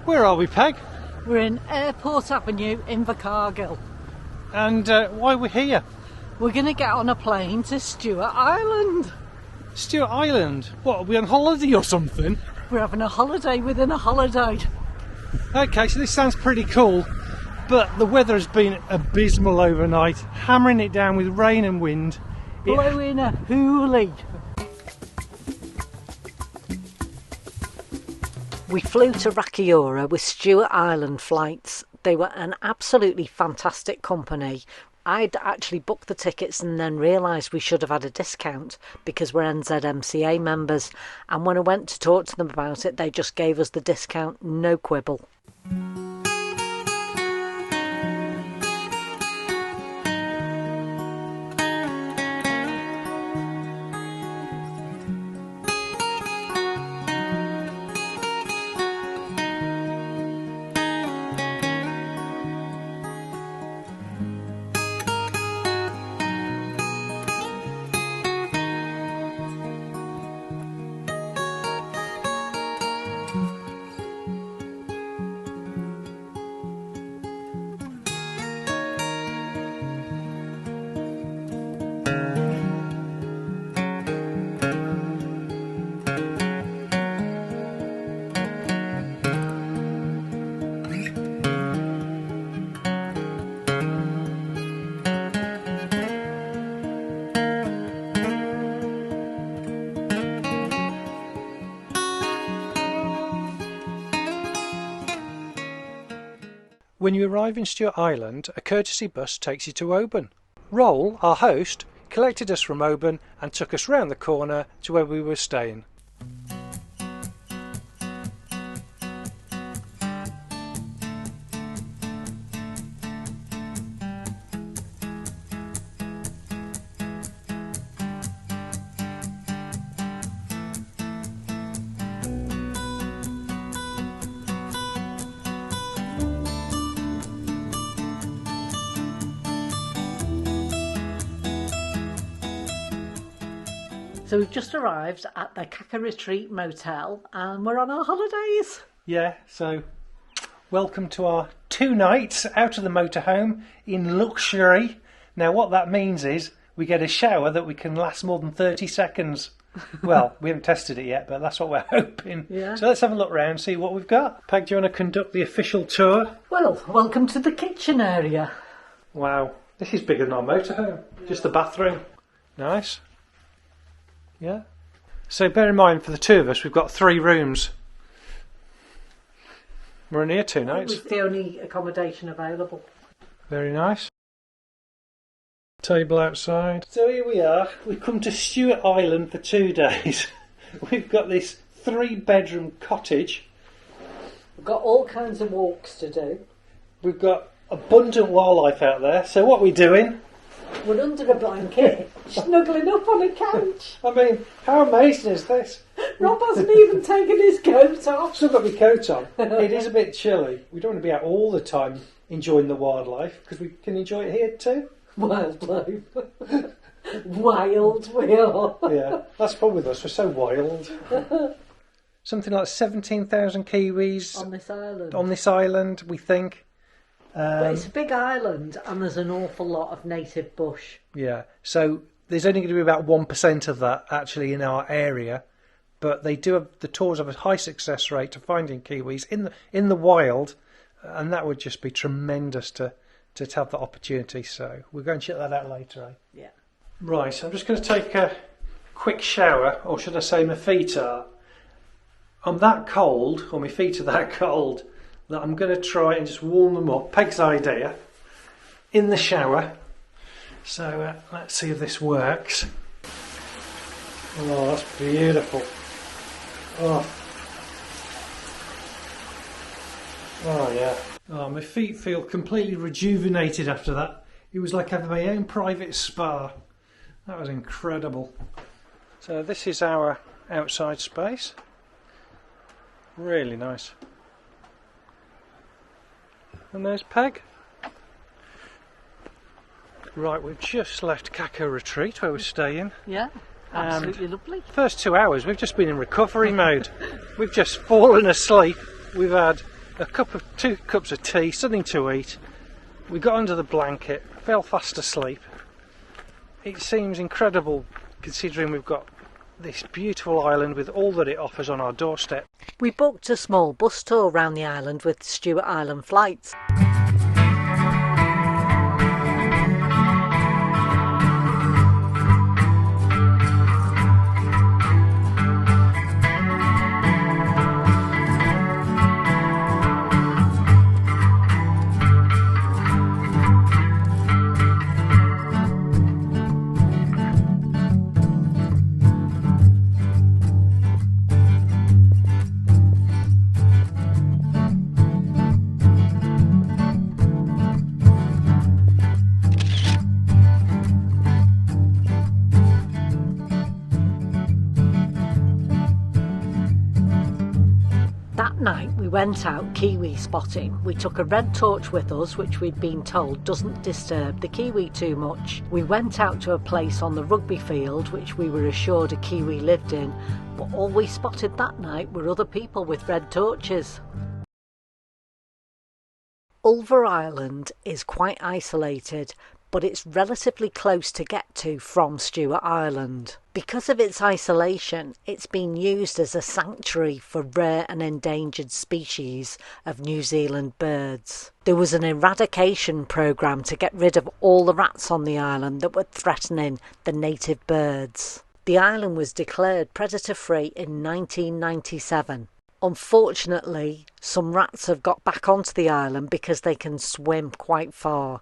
Where are we, Peg? We're in Airport Avenue in Invercargill. And why are we here? We're going to get on a plane to Stewart Island. Stewart Island? What, are we on holiday or something? We're having a holiday within a holiday. Okay, so this sounds pretty cool, but the weather has been abysmal overnight, hammering it down with rain and wind. Blowing a hoolie. We flew to Rakiura with Stewart Island flights. They were an absolutely fantastic company. I'd actually booked the tickets and then realised we should have had a discount because we're NZMCA members. And when I went to talk to them about it, they just gave us the discount, no quibble. When you arrive in Stewart Island, a courtesy bus takes you to Oban. Roll, our host, collected us from Oban and took us round the corner to where we were staying. So we've just arrived at the Kaka Retreat Motel and we're on our holidays. Yeah, so welcome to our 2 nights out of the motorhome in luxury. Now what that means is we get a shower that we can last more than 30 seconds. Well, we haven't tested it yet, but that's what we're hoping. Yeah. So let's have a look round, see what we've got. Peg, do you want to conduct the official tour? Well, welcome to the kitchen area. Wow, this is bigger than our motorhome. Just the bathroom. Nice. Yeah. So bear in mind, for the 2 of us, we've got 3 rooms. We're only here 2 nights. It's the only accommodation available. Very nice. Table outside. So here we are. We've come to Stewart Island for 2 days. We've got this 3-bedroom cottage. We've got all kinds of walks to do. We've got abundant wildlife out there. So what are we doing? We're under a blanket, snuggling up on a couch. I mean, how amazing is this? Rob hasn't even taken his coat off. Still got my coat on. It is a bit chilly. We don't want to be out all the time enjoying the wildlife because we can enjoy it here too. Wildlife. Wild we are. Yeah, that's the problem with us. We're so wild. Something like 17,000 Kiwis On this island. on this island, we think. But it's a big island and there's an awful lot of native bush. Yeah, so there's only going to be about 1% of that actually in our area, but they do have, the tours have a high success rate to finding Kiwis in the wild, and that would just be tremendous to have that opportunity. So we're going to check that out later, eh? Yeah. Right, so I'm just going to take a quick shower, or should I say my feet are. I'm that cold, or my feet are that cold, that I'm going to try and just warm them up. Peg's idea, in the shower. So let's see if this works. Oh, that's beautiful. Oh yeah. Oh, my feet feel completely rejuvenated after that. It was like having my own private spa. That was incredible. So this is our outside space. Really nice. And there's Peg. Right, we've just left Kaka Retreat where we're staying. Yeah, absolutely lovely. First 2 hours we've just been in recovery mode. We've just fallen asleep. We've had two cups of tea, something to eat. We got under the blanket, fell fast asleep. It seems incredible considering we've got this beautiful island with all that it offers on our doorstep. We booked a small bus tour around the island with Stewart Island flights. That night we went out kiwi spotting. We took a red torch with us, which we'd been told doesn't disturb the kiwi too much. We went out to a place on the rugby field which we were assured a kiwi lived in, but all we spotted that night were other people with red torches. Ulva Island is quite isolated, but it's relatively close to get to from Stewart Island. Because of its isolation, it's been used as a sanctuary for rare and endangered species of New Zealand birds. There was an eradication programme to get rid of all the rats on the island that were threatening the native birds. The island was declared predator-free in 1997. Unfortunately, some rats have got back onto the island because they can swim quite far,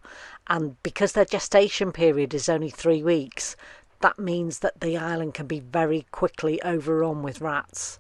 and because their gestation period is only 3 weeks, that means that the island can be very quickly overrun with rats.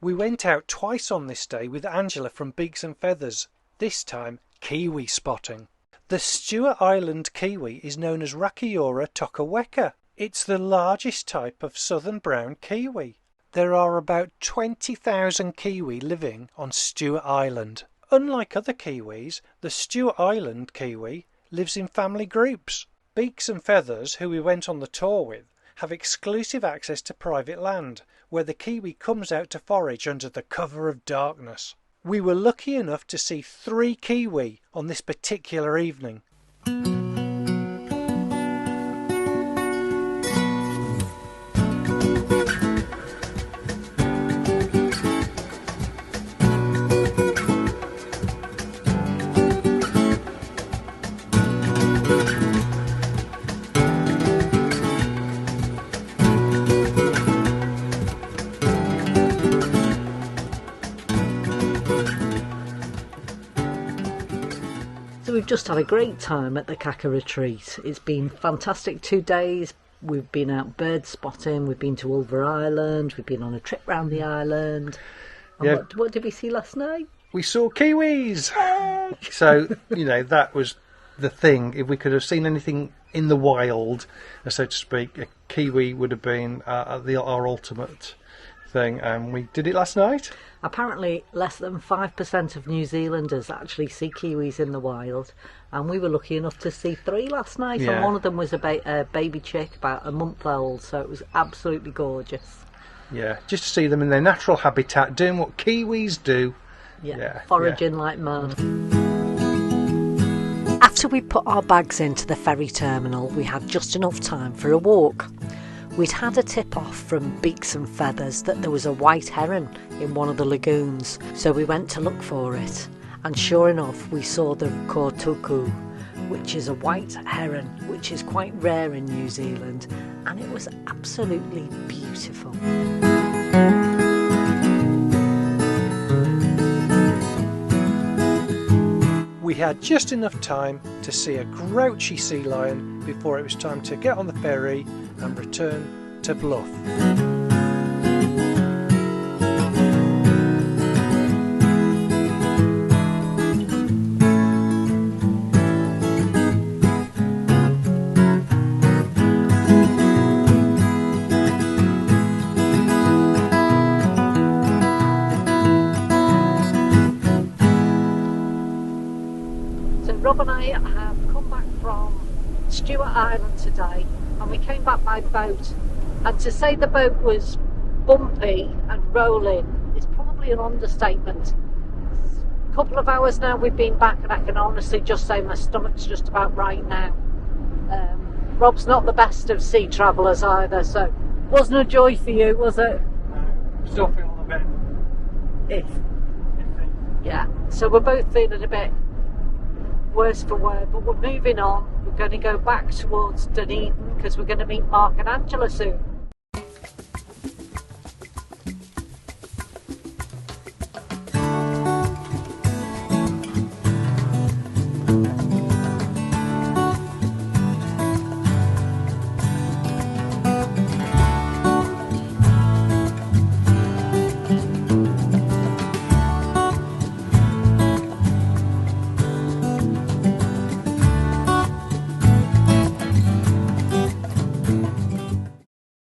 We went out twice on this day with Angela from Beaks and Feathers, this time kiwi spotting. The Stewart Island kiwi is known as Rakiura tokaweka. It's the largest type of southern brown kiwi. There are about 20,000 kiwi living on Stewart Island. Unlike other kiwis, the Stewart Island kiwi lives in family groups. Beaks and Feathers, who we went on the tour with, have exclusive access to private land, where the kiwi comes out to forage under the cover of darkness. We were lucky enough to see 3 kiwi on this particular evening. So we've just had a great time at the Kaka retreat. It's been fantastic 2 days. We've been out bird spotting, we've been to Ulva Island, we've been on a trip round the island. And Yeah. what did we see last night? We saw kiwis! So, that was the thing. If we could have seen anything in the wild, so to speak, a kiwi would have been our ultimate thing, and we did it last night. Apparently less than 5% of New Zealanders actually see kiwis in the wild, and we were lucky enough to see 3 last night. Yeah. And one of them was a baby chick, about a month old, so it was absolutely gorgeous. Yeah, just to see them in their natural habitat, doing what Kiwis do. Yeah, foraging like mad. After we put our bags into the ferry terminal, we had just enough time for a walk. We'd had a tip-off from Beaks and Feathers that there was a white heron in one of the lagoons, so we went to look for it. And sure enough, we saw the kotuku, which is a white heron, which is quite rare in New Zealand, and it was absolutely beautiful. We had just enough time to see a grouchy sea lion before it was time to get on the ferry and return to Bluff. Rob and I have come back from Stewart Island today, and we came back by boat, and to say the boat was bumpy and rolling is probably an understatement. A couple of hours now we've been back, and I can honestly just say my stomach's just about right now. Rob's not the best of sea travellers either, so wasn't a joy for you, was it? No, still feeling a bit iffy. Yeah, so we're both feeling a bit worse for wear, but we're moving on. We're going to go back towards Dunedin because we're going to meet Mark and Angela soon.